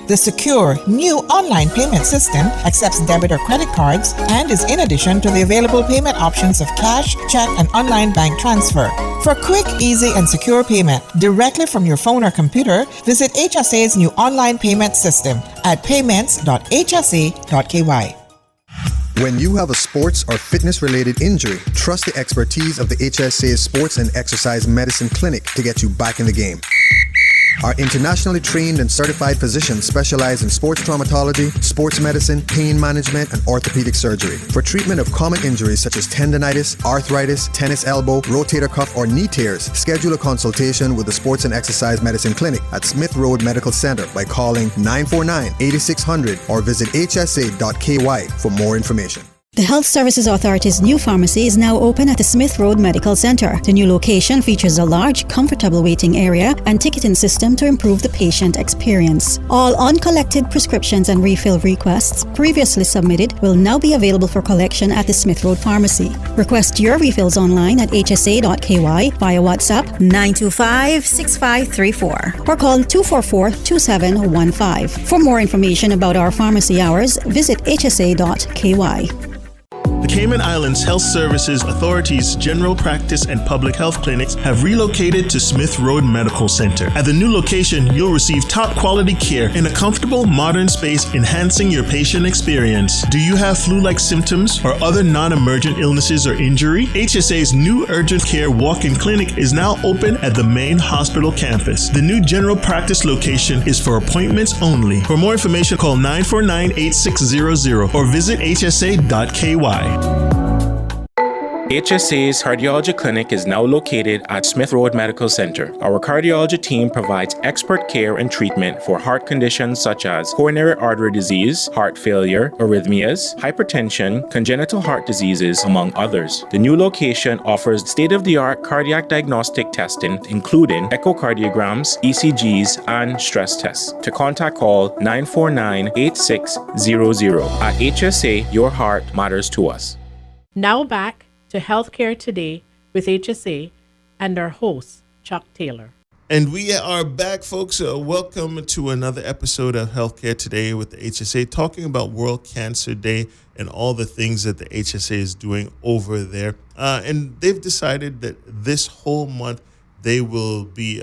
S4: The secure, new online payment system accepts debit or credit cards and is in addition to the available payment options of cash, check, and online bank transfer. For quick, easy, and secure payment directly from your phone or computer, visit HSA's new online payment system at payments.hsa.ky.
S3: When you have a sports or fitness-related injury, trust the expertise of the HSA Sports and Exercise Medicine Clinic to get you back in the game. Our internationally trained and certified physicians specialize in sports traumatology, sports medicine, pain management, and orthopedic surgery. For treatment of common injuries such as tendonitis, arthritis, tennis elbow, rotator cuff, or knee tears, schedule a consultation with the Sports and Exercise Medicine Clinic at Smith Road Medical Center by calling 949-8600 or visit hsa.ky for more information.
S5: The Health Services Authority's new pharmacy is now open at the Smith Road Medical Center. The new location features a large, comfortable waiting area and ticketing system to improve the patient experience. All uncollected prescriptions and refill requests previously submitted will now be available for collection at the Smith Road Pharmacy. Request your refills online at hsa.ky via WhatsApp 925-6534 or call 244-2715. For more information about our pharmacy hours, visit hsa.ky.
S2: The Cayman Islands Health Services Authority's general practice and public health clinics have relocated to Smith Road Medical Center. At the new location, you'll receive top quality care in a comfortable, modern space, enhancing your patient experience. Do you have flu-like symptoms or other non-emergent illnesses or injury? HSA's new urgent care walk-in clinic is now open at the main hospital campus. The new general practice location is for appointments only. For more information, call 949-8600 or visit hsa.ky.
S9: HSA's cardiology clinic is now located at Smith Road Medical Center. Our cardiology team provides expert care and treatment for heart conditions such as coronary artery disease, heart failure, arrhythmias, hypertension, congenital heart diseases, among others. The new location offers state-of-the-art cardiac diagnostic testing, including echocardiograms, ECGs, and stress tests. To contact, call 949-8600. At HSA, your heart matters to us.
S6: Now back to Healthcare Today with HSA and our host, Chuck Taylor.
S2: And we are back, folks. Welcome to another episode of Healthcare Today with the HSA, talking about World Cancer Day and all the things that the HSA is doing over there. And they've decided that this whole month they will be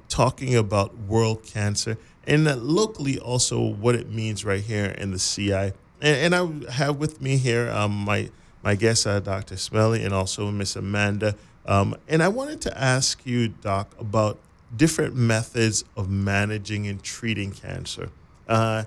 S2: talking about world cancer and locally also what it means right here in the CI. And I have with me here my guest, Dr. Smellie, and also Miss Amanda. And I wanted to ask you, Doc, about different methods of managing and treating cancer. I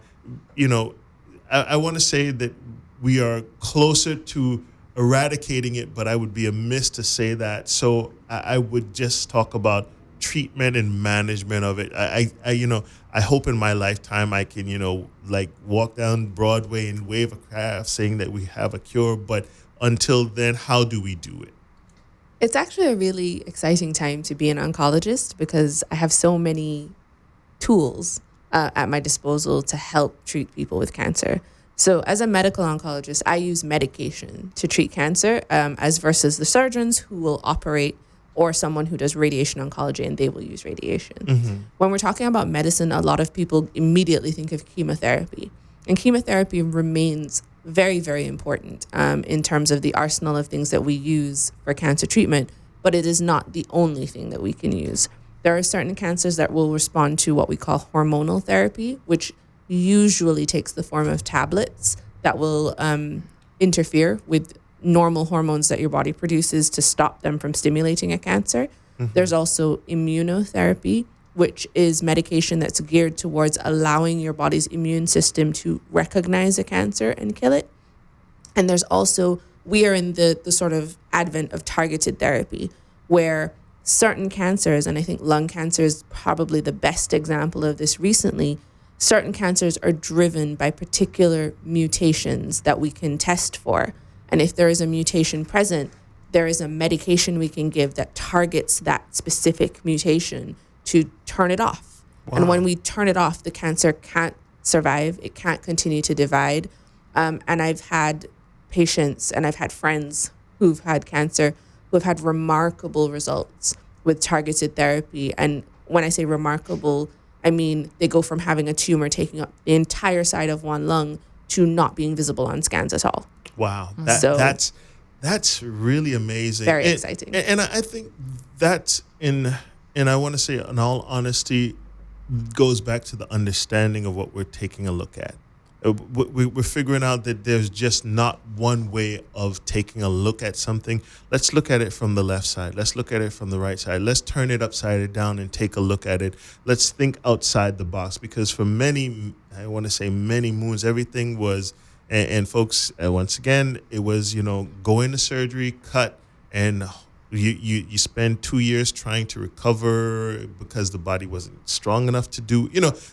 S2: want to say that we are closer to eradicating it, but I would be amiss to say that. So I would just talk about treatment and management of it. I hope in my lifetime I can, walk down Broadway and wave a craft saying that we have a cure. But until then, how do we do it?
S7: It's actually a really exciting time to be an oncologist because I have so many tools at my disposal to help treat people with cancer. So as a medical oncologist, I use medication to treat cancer as versus the surgeons who will operate or someone who does radiation oncology and they will use radiation. Mm-hmm. When we're talking about medicine, a lot of people immediately think of chemotherapy. And chemotherapy remains very, very important in terms of the arsenal of things that we use for cancer treatment, but it is not the only thing that we can use. There are certain cancers that will respond to what we call hormonal therapy, which usually takes the form of tablets that will interfere with normal hormones that your body produces to stop them from stimulating a cancer. Mm-hmm. There's also immunotherapy, which is medication that's geared towards allowing your body's immune system to recognize a cancer and kill it. And there's also, we are in the sort of advent of targeted therapy, where certain cancers, and I think lung cancer is probably the best example of this recently, certain cancers are driven by particular mutations that we can test for. And if there is a mutation present, there is a medication we can give that targets that specific mutation to turn it off. Wow. And when we turn it off, the cancer can't survive. It can't continue to divide. And I've had patients and I've had friends who've had cancer who have had remarkable results with targeted therapy. And when I say remarkable, I mean they go from having a tumor taking up the entire side of one lung to not being visible on scans at all.
S2: Wow. That's really amazing.
S7: Very exciting.
S2: And I think that's and I want to say, in all honesty, goes back to the understanding of what we're taking a look at. We're figuring out that there's just not one way of taking a look at something. Let's look at it from the left side. Let's look at it from the right side. Let's turn it upside down and take a look at it. Let's think outside the box, because for many, I want to say many moons, everything was, and folks, once again, it was, go into surgery, cut, and you spend 2 years trying to recover because the body wasn't strong enough to do,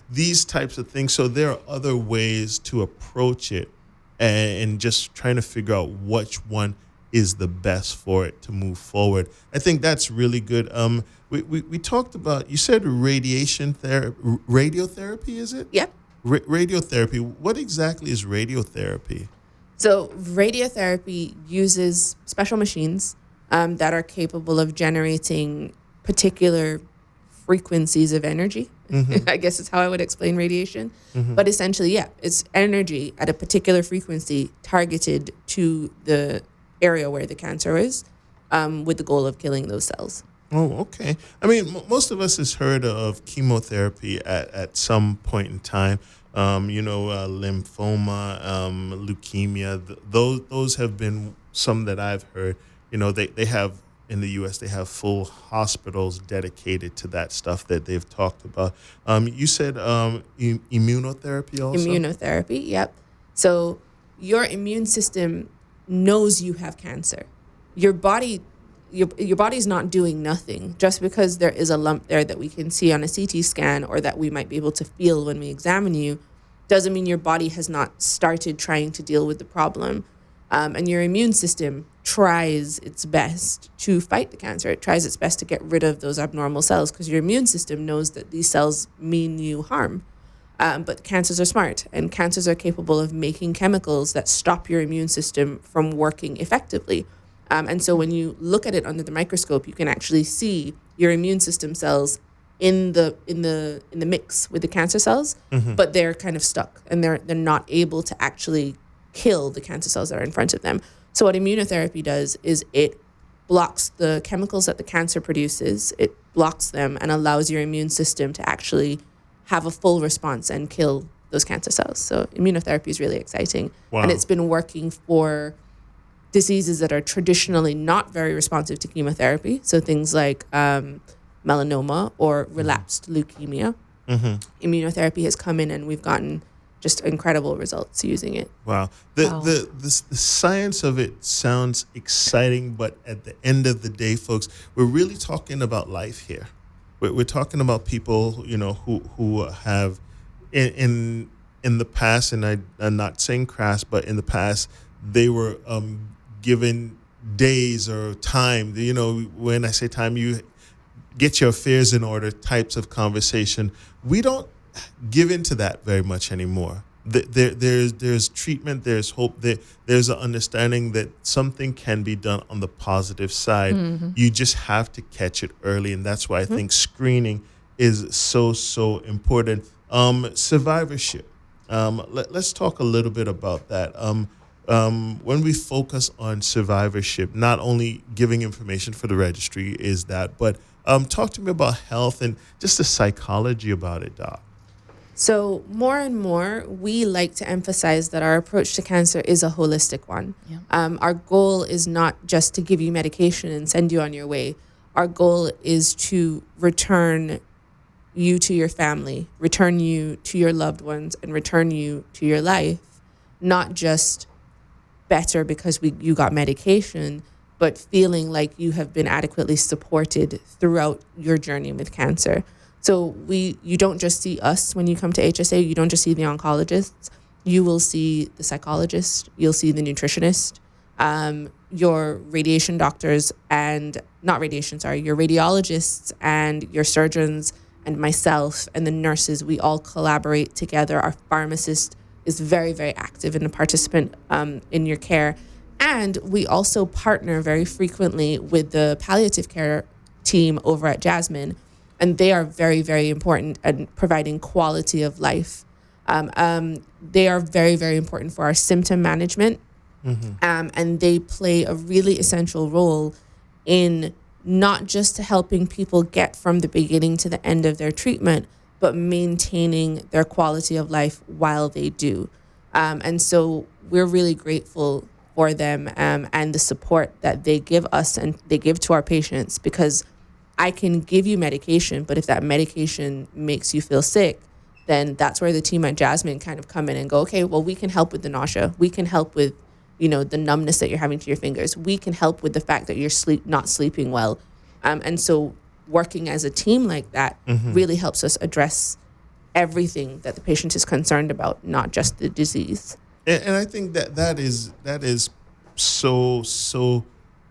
S2: these types of things. So there are other ways to approach it and just trying to figure out which one is the best for it to move forward. I think that's really good. We talked about, you said radiotherapy, is it?
S7: Yep.
S2: Radiotherapy. What exactly is radiotherapy?
S7: So radiotherapy uses special machines that are capable of generating particular frequencies of energy. Mm-hmm. I guess is how I would explain radiation. Mm-hmm. But essentially, it's energy at a particular frequency targeted to the area where the cancer is, with the goal of killing those cells.
S2: Oh, okay. I mean, most of us has heard of chemotherapy at some point in time. Lymphoma, leukemia. Those have been some that I've heard. They have, in the U.S., they have full hospitals dedicated to that stuff that they've talked about. You said immunotherapy also?
S7: Immunotherapy, yep. So your immune system knows you have cancer. Your body's not doing nothing. Just because there is a lump there that we can see on a CT scan or that we might be able to feel when we examine you doesn't mean your body has not started trying to deal with the problem. And your immune system tries its best to fight the cancer. It tries its best to get rid of those abnormal cells because your immune system knows that these cells mean you harm. But cancers are smart, and cancers are capable of making chemicals that stop your immune system from working effectively. And so when you look at it under the microscope, you can actually see your immune system cells in the mix with the cancer cells, but they're kind of stuck and they're not able to actually kill the cancer cells that are in front of them. So what immunotherapy does is it blocks the chemicals that the cancer produces. It blocks them and allows your immune system to actually have a full response and kill those cancer cells. So immunotherapy is really exciting.
S2: Wow.
S7: And it's been working for diseases that are traditionally not very responsive to chemotherapy. So things like melanoma or relapsed leukemia. Immunotherapy has come in and we've gotten just incredible results using it.
S2: Wow. The science of it sounds exciting, but at the end of the day, folks, we're really talking about life here. We're talking about people, you know, who have in the past, and I'm not saying crass, but in the past, they were given days or time. You know, when I say time, you get your affairs in order types of conversation. We don't give into that very much anymore. There's treatment, there's hope, there's an understanding that something can be done on the positive side. You just have to catch it early, and that's why I think screening is so important. Survivorship. Let's talk a little bit about that. When we focus on survivorship, not only giving information for the registry is that, but talk to me about health and just the psychology about it, Doc.
S7: So more and more, we like to emphasize that our approach to cancer is a holistic one.
S8: Yeah.
S7: Our goal is not just to give you medication and send you on your way. Our goal is to return you to your family, return you to your loved ones, and return you to your life, not just better because you got medication, but feeling like you have been adequately supported throughout your journey with cancer. So you don't just see us when you come to HSA, you don't just see the oncologists, you will see the psychologist, you'll see the nutritionist, your radiation doctors and, your radiologists and your surgeons and myself and the nurses, we all collaborate together. Our pharmacist is very, very active and a participant in your care. And we also partner very frequently with the palliative care team over at Jasmine. And they are very, very important at providing quality of life. They are very, very important for our symptom management. And they play a really essential role in not just helping people get from the beginning to the end of their treatment, but maintaining their quality of life while they do. And so we're really grateful for them and the support that they give us and they give to our patients, because I can give you medication, but if that medication makes you feel sick, then that's where the team at Jasmine kind of come in and go, okay, well, we can help with the nausea. We can help with, the numbness that you're having to your fingers. We can help with the fact that you're not sleeping well. And so working as a team like that really helps us address everything that the patient is concerned about, not just the disease.
S2: And I think that is so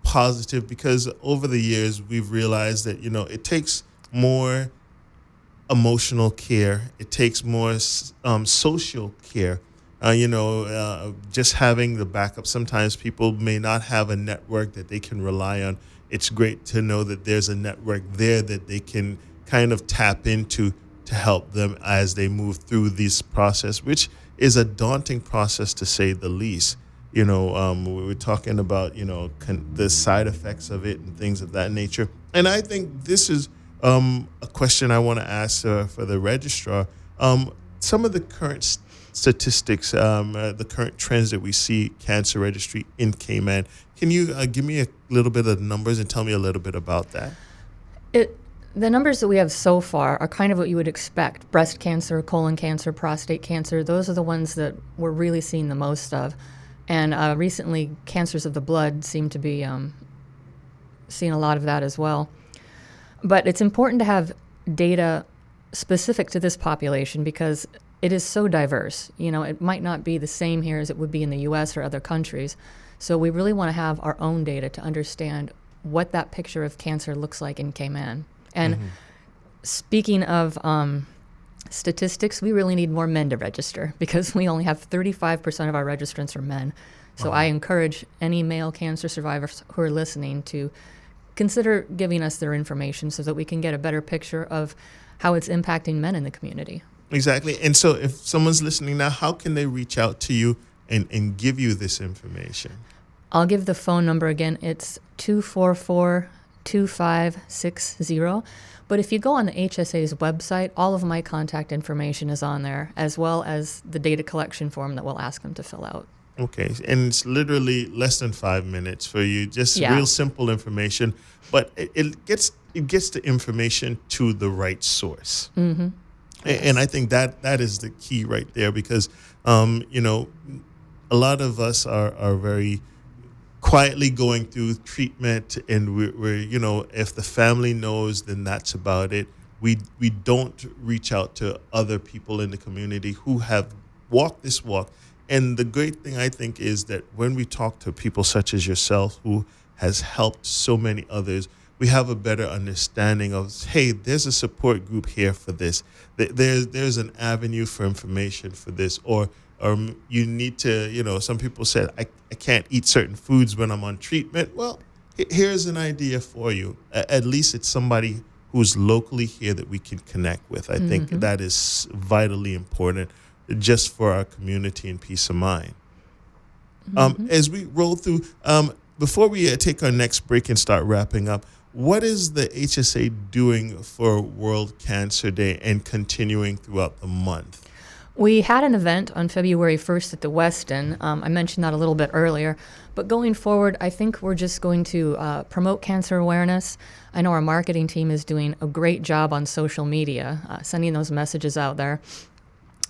S2: positive, because over the years we've realized that it takes more emotional care, it takes more social care. Just having the backup. Sometimes people may not have a network that they can rely on. It's great to know that there's a network there that they can kind of tap into to help them as they move through this process, which is a daunting process to say the least. We were talking about, the side effects of it and things of that nature. And I think this is a question I want to ask for the registrar. Some of the current statistics, the current trends that we see cancer registry in Cayman. Can you give me a little bit of numbers and tell me a little bit about that?
S8: The numbers that we have so far are kind of what you would expect. Breast cancer, colon cancer, prostate cancer, those are the ones that we're really seeing the most of. And recently, cancers of the blood seem to be seeing a lot of that as well. But it's important to have data specific to this population because it is so diverse. It might not be the same here as it would be in the U.S. or other countries. So we really want to have our own data to understand what that picture of cancer looks like in Cayman. And speaking of statistics, we really need more men to register because we only have 35% of our registrants are men. So I encourage any male cancer survivors who are listening to consider giving us their information so that we can get a better picture of how it's impacting men in the community.
S2: Exactly. And so if someone's listening now, how can they reach out to you and give you this information?
S8: I'll give the phone number again. It's 244-2560. But if you go on the HSA's website, all of my contact information is on there, as well as the data collection form that we'll ask them to fill out.
S2: Okay. And it's literally less than 5 minutes for you. Just real simple information. But it gets the information to the right source. Mm-hmm. And I think that is the key right there, because, a lot of us are very quietly going through treatment, and we're if the family knows, then that's about it. We don't reach out to other people in the community who have walked this walk. And the great thing, I think, is that when we talk to people such as yourself, who has helped so many others, we have a better understanding of, hey, there's a support group here for this. There's an avenue for information for this, or you need to, some people said, I can't eat certain foods when I'm on treatment. Well, here's an idea for you. At least it's somebody who's locally here that we can connect with. I think that is vitally important just for our community and peace of mind. As we roll through, before we take our next break and start wrapping up, what is the HSA doing for World Cancer Day and continuing throughout the month?
S8: We had an event on February 1st at the Westin. I mentioned that a little bit earlier. But going forward, I think we're just going to promote cancer awareness. I know our marketing team is doing a great job on social media, sending those messages out there.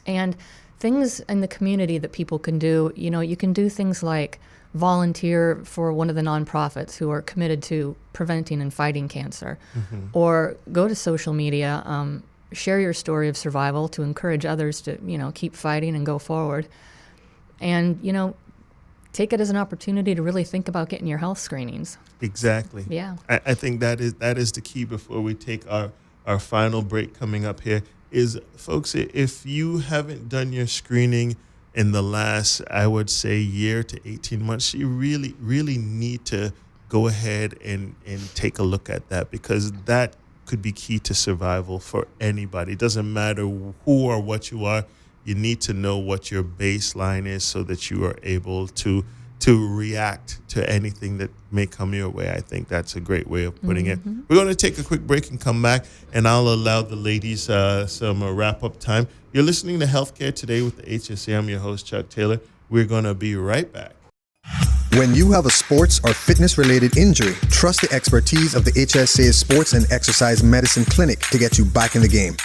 S8: And things in the community that people can do, you can do things like volunteer for one of the nonprofits who are committed to preventing and fighting cancer, or go to social media, share your story of survival to encourage others to, keep fighting and go forward. And, take it as an opportunity to really think about getting your health screenings.
S2: Exactly.
S8: Yeah.
S2: I think that is the key before we take our final break coming up here is, folks, if you haven't done your screening in the last, I would say, year to 18 months, you really, really need to go ahead and take a look at that, because that could be key to survival for anybody. It doesn't matter who or what you are. You need to know what your baseline is so that you are able to react to anything that may come your way. I think that's a great way of putting it. We're going to take a quick break and come back, and I'll allow the ladies some wrap-up time. You're listening to Healthcare Today with the HSA. I'm your host, Chuck Taylor. We're going to be right back.
S3: When you have a sports or fitness-related injury, trust the expertise of the HSA Sports and Exercise Medicine Clinic to get you back in the game.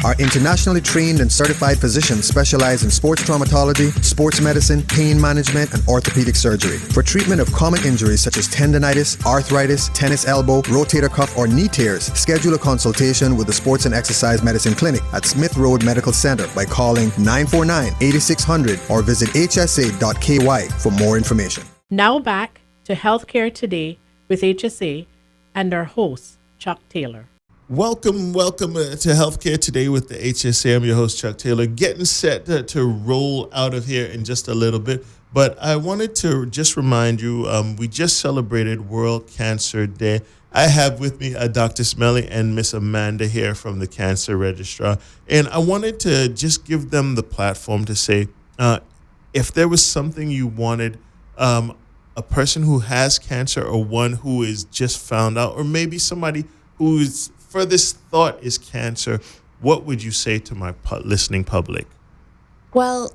S3: Our internationally trained and certified physicians specialize in sports traumatology, sports medicine, pain management, and orthopedic surgery. For treatment of common injuries such as tendonitis, arthritis, tennis elbow, rotator cuff, or knee tears, schedule a consultation with the Sports and Exercise Medicine Clinic at Smith Road Medical Center by calling 949-8600 or visit hsa.ky for more information.
S6: Now back to Healthcare Today with HSA and our host, Chuck Taylor.
S2: Welcome to Healthcare Today with the HSA. I'm your host, Chuck Taylor, getting set to roll out of here in just a little bit. But I wanted to just remind you, we just celebrated World Cancer Day. I have with me Dr. Smellie and Miss Amanda here from the Cancer Registrar. And I wanted to just give them the platform to say, if there was something you wanted a person who has cancer, or one who is just found out, or maybe somebody whose furthest thought is cancer, what would you say to my listening public?
S7: Well,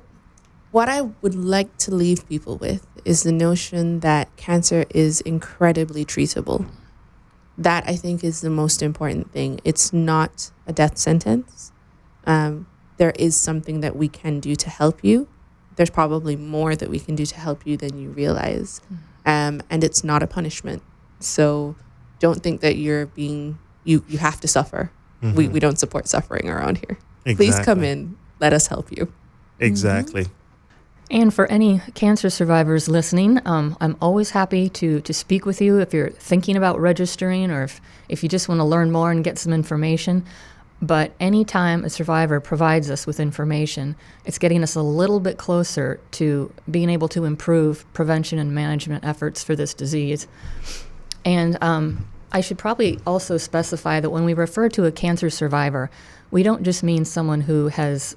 S7: what I would like to leave people with is the notion that cancer is incredibly treatable. That, I think, is the most important thing. It's not a death sentence. There is something that we can do to help you. There's probably more that we can do to help you than you realize. And it's not a punishment. So don't think that you're being... You have to suffer. We don't support suffering around here.
S2: Exactly.
S7: Please come in. Let us help you.
S2: Exactly.
S8: And for any cancer survivors listening, I'm always happy to speak with you if you're thinking about registering, or if you just want to learn more and get some information. But anytime a survivor provides us with information, it's getting us a little bit closer to being able to improve prevention and management efforts for this disease. And I should probably also specify that when we refer to a cancer survivor, we don't just mean someone who has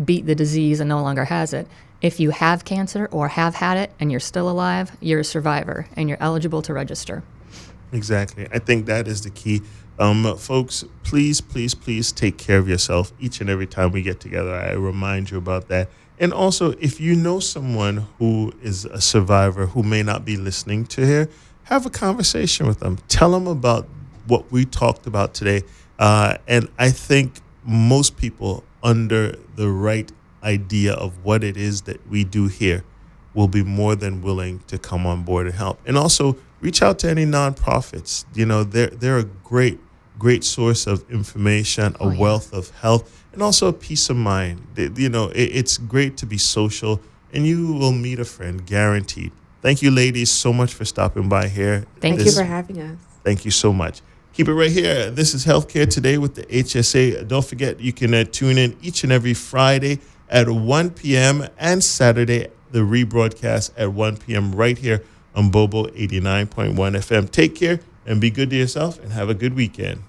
S8: beat the disease and no longer has it. If you have cancer or have had it and you're still alive, you're a survivor and you're eligible to register.
S2: Exactly. I think that is the key. Folks, please, please, please take care of yourself each and every time we get together. I remind you about that. And also, if you know someone who is a survivor who may not be listening to here, have a conversation with them. Tell them about what we talked about today. And I think most people under the right idea of what it is that we do here will be more than willing to come on board and help. And also reach out to any nonprofits. You know, they're a great source of information, a wealth of health, and also a peace of mind. You know, it's great to be social, and you will meet a friend, guaranteed. Thank you, ladies, so much for stopping by here.
S7: Thank you for having us.
S2: Thank you so much. Keep it right here. This is Healthcare Today with the HSA. Don't forget, you can tune in each and every Friday at 1 p.m. and Saturday, the rebroadcast at 1 p.m. right here on Bobo 89.1 FM. Take care and be good to yourself and have a good weekend.